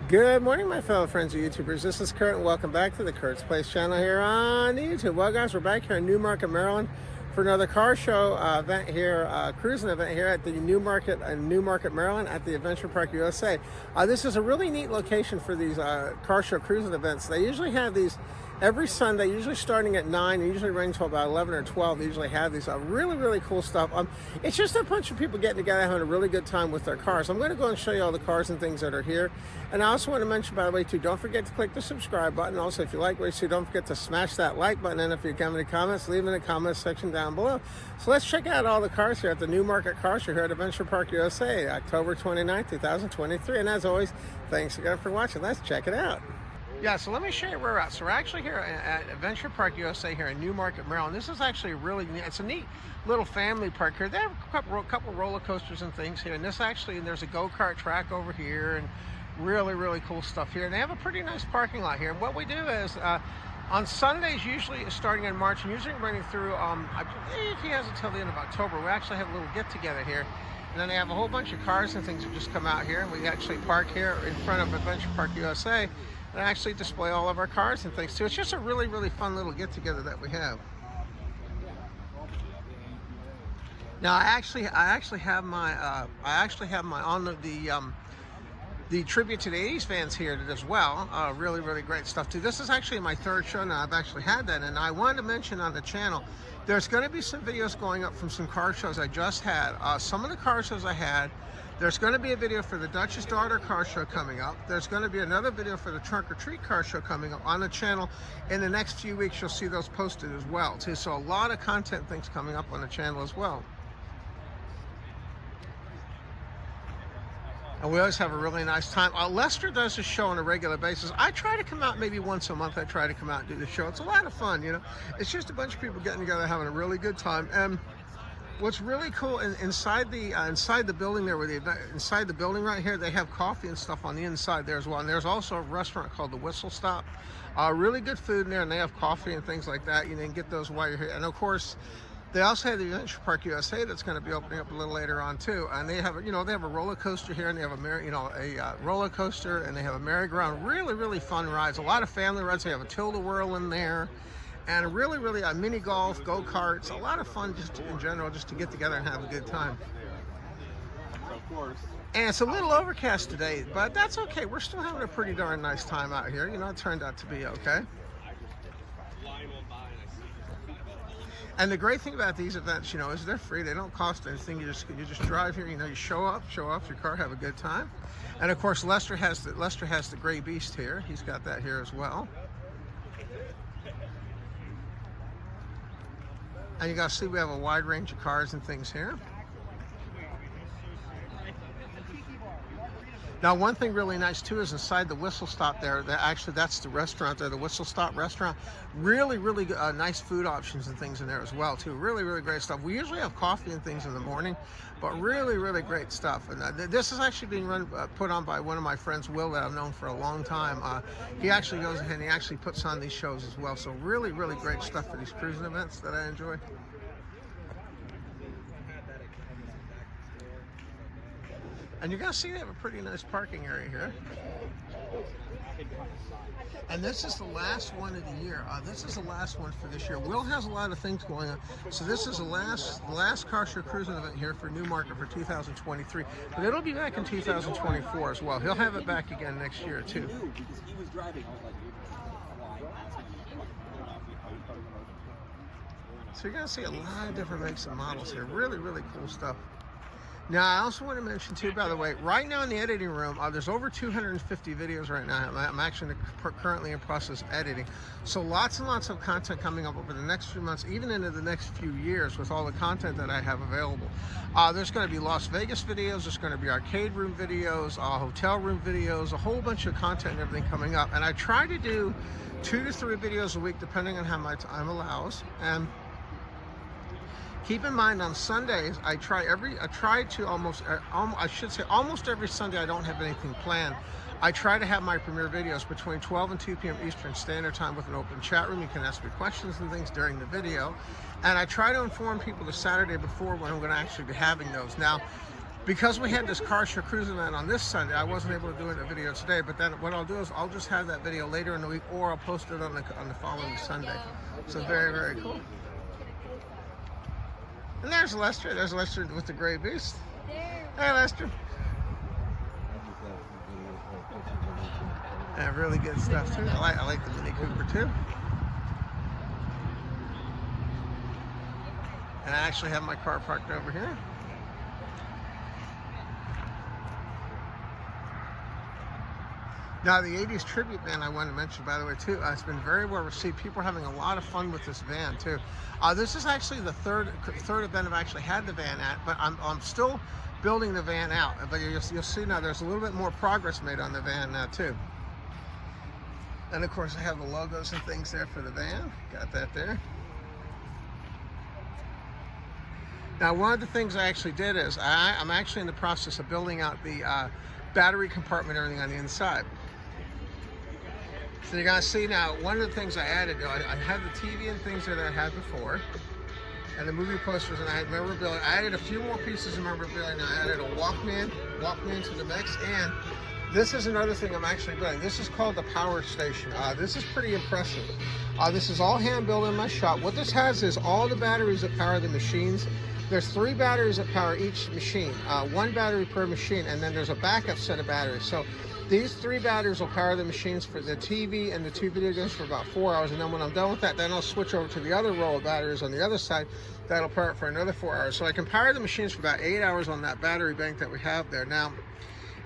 Good morning, my fellow friends of YouTubers. This is Kurt, and welcome back to the Kurt's Place channel here on YouTube. Well, guys, we're back here in Newmarket, Maryland for another car show event here, cruising event here at the Newmarket in Newmarket, Maryland at the Adventure Park USA. This is a really neat location for these car show cruising events. They usually have these every Sunday, usually starting at 9, and usually running until about 11 or 12. They usually have these really cool stuff. It's just a bunch of people getting together having a really good time with their cars. I'm going to go and show you all the cars and things that are here. And I also want to mention, by the way, too, don't forget to click the subscribe button. Also, if you like what you see, don't forget to smash that like button. And if you have any comments, leave them in the comments section down below. So let's check out all the cars here at the Newmarket Car Show here at Adventure Park USA, October 29th, 2023. And as always, thanks again for watching. Let's check it out. Yeah, so let me show you where we're at. So we're actually here at Adventure Park USA here in Newmarket, Maryland. This is actually it's a neat little family park here. They have a couple roller coasters and things here. And there's a go-kart track over here and really cool stuff here. And they have a pretty nice parking lot here. And what we do is on Sundays, usually starting in March and usually running through, I believe he has until the end of October, we actually have a little get-together here. And then they have a whole bunch of cars and things that just come out here. And we actually park here in front of Adventure Park USA and actually display all of our cars and things too. It's just a really fun little get-together that we have. Now I actually have my on the tribute to the 80s fans here as well. Really great stuff too. This is actually my third show now. I've actually had that, and I wanted to mention on the channel, there's going to be some videos going up from some car shows I just had. Some of the car shows I had, there's going to be a video for the Dutch's Daughter car show coming up. There's going to be another video for the Trunk or Treat car show coming up on the channel. In the next few weeks, you'll see those posted as well too. So a lot of content things coming up on the channel as well. And we always have a really nice time. Lester does this show on a regular basis. I try to come out maybe once a month. I try to come out and do the show. It's a lot of fun, you know. It's just a bunch of people getting together having a really good time. And what's really cool inside the building there, inside the building right here, they have coffee and stuff on the inside there as well. And there's also a restaurant called the Whistle Stop. Really good food in there, and they have coffee and things like that. You can get those while you're here. And of course, they also have the Adventure Park USA that's going to be opening up a little later on too, and they have a roller coaster here, and they have a roller coaster, and they have a merry-go-round. Really fun rides. A lot of family rides. They have a Tilt-A-Whirl in there, and really mini golf, go-karts. A lot of fun just in general, just to get together and have a good time. Of course. And it's a little overcast today, but that's okay. We're still having a pretty darn nice time out here. It turned out to be okay. And the great thing about these events, is they're free. They don't cost anything. You just drive here. You show off your car, have a good time. And of course, Lester has the Gray Beast here. He's got that here as well. And you got to see we have a wide range of cars and things here. Now, one thing really nice too is inside the Whistle Stop there. That's the restaurant there, the Whistle Stop restaurant. Really nice food options and things in there as well too. Really great stuff. We usually have coffee and things in the morning, but really great stuff. And this is actually being put on by one of my friends, Will, that I've known for a long time. He actually goes ahead and he actually puts on these shows as well. So really great stuff for these cruising events that I enjoy. And you're going to see they have a pretty nice parking area here. And this is the last one of the year. This is the last one for this year. Will has a lot of things going on. So this is the last car show cruising event here for Newmarket for 2023. But it'll be back in 2024 as well. He'll have it back again next year too. Because he was driving. I was like, so you're going to see a lot of different makes and models here. Really cool stuff. Now, I also want to mention too, by the way, right now in the editing room, there's over 250 videos right now. I'm actually currently in process of editing. So lots and lots of content coming up over the next few months, even into the next few years with all the content that I have available. There's going to be Las Vegas videos, there's going to be arcade room videos, hotel room videos, a whole bunch of content and everything coming up. And I try to do 2 to 3 videos a week, depending on how my time allows. And keep in mind, on Sundays, almost every Sunday I don't have anything planned. I try to have my premiere videos between 12 and 2 p.m. Eastern Standard Time with an open chat room. You can ask me questions and things during the video. And I try to inform people the Saturday before when I'm going to actually be having those. Now, Because we had this car show cruising event on this Sunday, I wasn't able to do a video today, but then what I'll do is I'll just have that video later in the week, or I'll post it on the following Sunday. So very, very cool. And there's Lester. There's Lester with the gray beast. Hey, Lester. Yeah, really good stuff too. I like the Mini Cooper too. And I actually have my car parked over here. Now, the 80s tribute van I wanted to mention, by the way, too, it's been very well received. People are having a lot of fun with this van, too. This is actually the third event I've actually had the van at, but I'm still building the van out. But you'll see now there's a little bit more progress made on the van now, too. And, of course, I have the logos and things there for the van. Got that there. Now, one of the things I actually did is I'm actually in the process of building out the battery compartment, everything on the inside. So you're gonna see now, one of the things I added, I had the TV and things that I had before, and the movie posters, and I had memorabilia. I added a few more pieces of memorabilia, and I added a Walkman to the mix, and this is another thing I'm actually building. This is called the Power Station. This is pretty impressive. This is all hand built in my shop. What this has is all the batteries that power the machines. There's 3 batteries that power each machine, 1 battery per machine, and then there's a backup set of batteries. So these 3 batteries will power the machines for the TV and the 2 video games for about 4 hours, and then when I'm done with that, then I'll switch over to the other row of batteries on the other side. That'll power it for another 4 hours. So I can power the machines for about 8 hours on that battery bank that we have there. Now,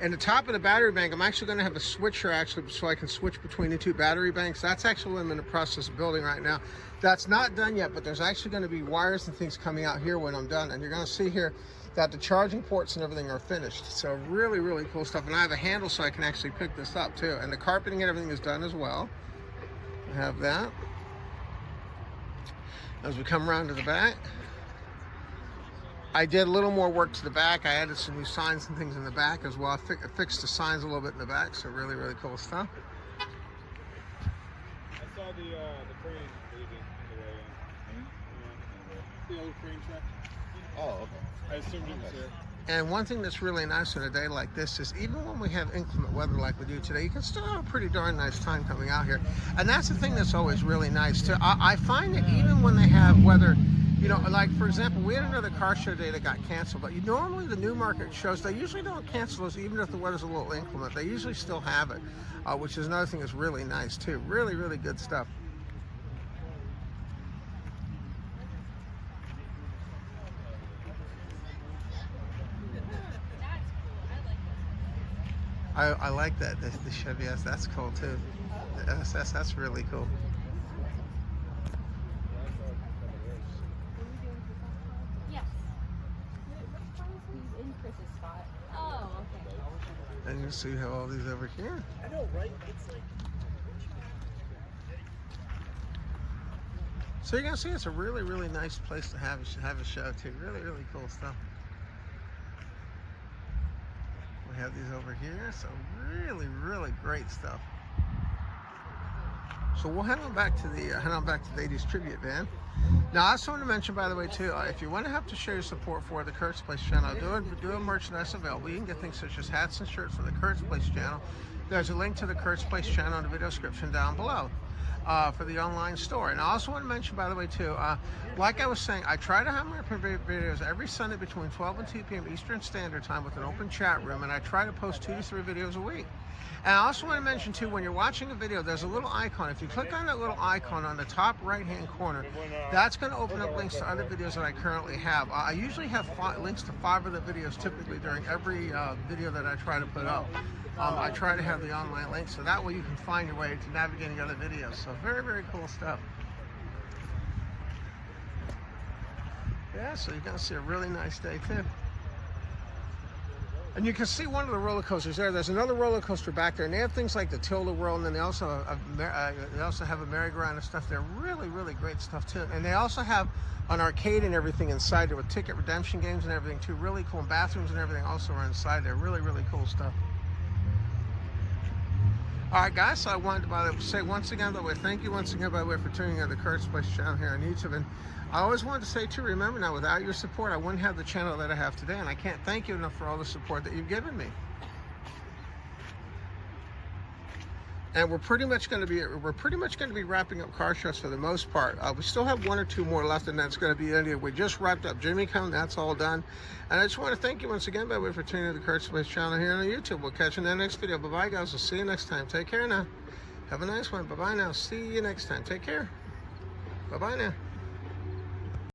in the top of the battery bank, I'm actually going to have a switcher actually, so I can switch between the 2 battery banks. That's actually what I'm in the process of building right now. That's not done yet, but there's actually going to be wires and things coming out here when I'm done. And you're going to see here that the charging ports and everything are finished. So really, really cool stuff. And I have a handle so I can actually pick this up too. And the carpeting and everything is done as well. I have that. As we come around to the back, I did a little more work to the back. I added some new signs and things in the back as well. I fixed the signs a little bit in the back, so really, really cool stuff. I saw the crane leaving on the way in. The old crane truck. Oh, okay. I assumed it was here. And one thing that's really nice on a day like this is even when we have inclement weather like we do today, you can still have a pretty darn nice time coming out here. And that's the thing that's always really nice too. I find that even when they have weather, you know, like for example, we had another car show today that got canceled, but normally the Newmarket shows, they usually don't cancel those even if the weather's a little inclement. They usually still have it, which is another thing that's really nice too. Really, really good stuff. I like that, the Chevy S, that's cool too. The SS, that's really cool. Yes. He's in Chris's spot. Oh, okay. And you see how all these over here. I know, right? It's like. So you're gonna see it's a really, really nice place to have a show too. Really, really cool stuff. We have these over here, so really, really great stuff. So we'll head on back to the 80s tribute van. Now, I also want to mention, by the way, too, if you want to have to show your support for the Kurt's Place channel, do a merchandise available. You can get things such as hats and shirts from the Kurt's Place channel. There's a link to the Kurt's Place channel in the video description down below. For the online store. And I also want to mention, by the way, too, like I was saying, I try to have my videos every Sunday between 12 and 2 p.m. Eastern Standard Time with an open chat room, and I try to post 2 to 3 videos a week. And I also want to mention, too, when you're watching a video, there's a little icon. If you click on that little icon on the top right-hand corner, that's going to open up links to other videos that I currently have. I usually have links to 5 of the videos typically during every video that I try to put up. I try to have the online link, so that way you can find your way to navigating other videos. So very, very cool stuff. Yeah, so you're going to see a really nice day, too. And you can see one of the roller coasters there. There's another roller coaster back there, and they have things like the Tilt-A-Whirl, and then they also have a merry-go-round and stuff there. Really, really great stuff, too. And they also have an arcade and everything inside there with ticket redemption games and everything, too. Really cool. And bathrooms and everything also are inside there. Really, really cool stuff. All right, guys, so I wanted to say once again, by the way, thank you once again, by the way, for tuning in to the Kurt's Place channel here on YouTube. And I always wanted to say, too, remember now, without your support, I wouldn't have the channel that I have today. And I can't thank you enough for all the support that you've given me. And we're pretty much going to be wrapping up car shows for the most part. We still have 1 or 2 more left, and that's going to be India. We just wrapped up Jimmy Con, that's all done. And I just want to thank you once again, by the way, for tuning in to the Kurt's Place channel here on YouTube. We'll catch you in the next video. Bye bye, guys. We'll see you next time. Take care now. Have a nice one. Bye bye now. See you next time. Take care. Bye bye now.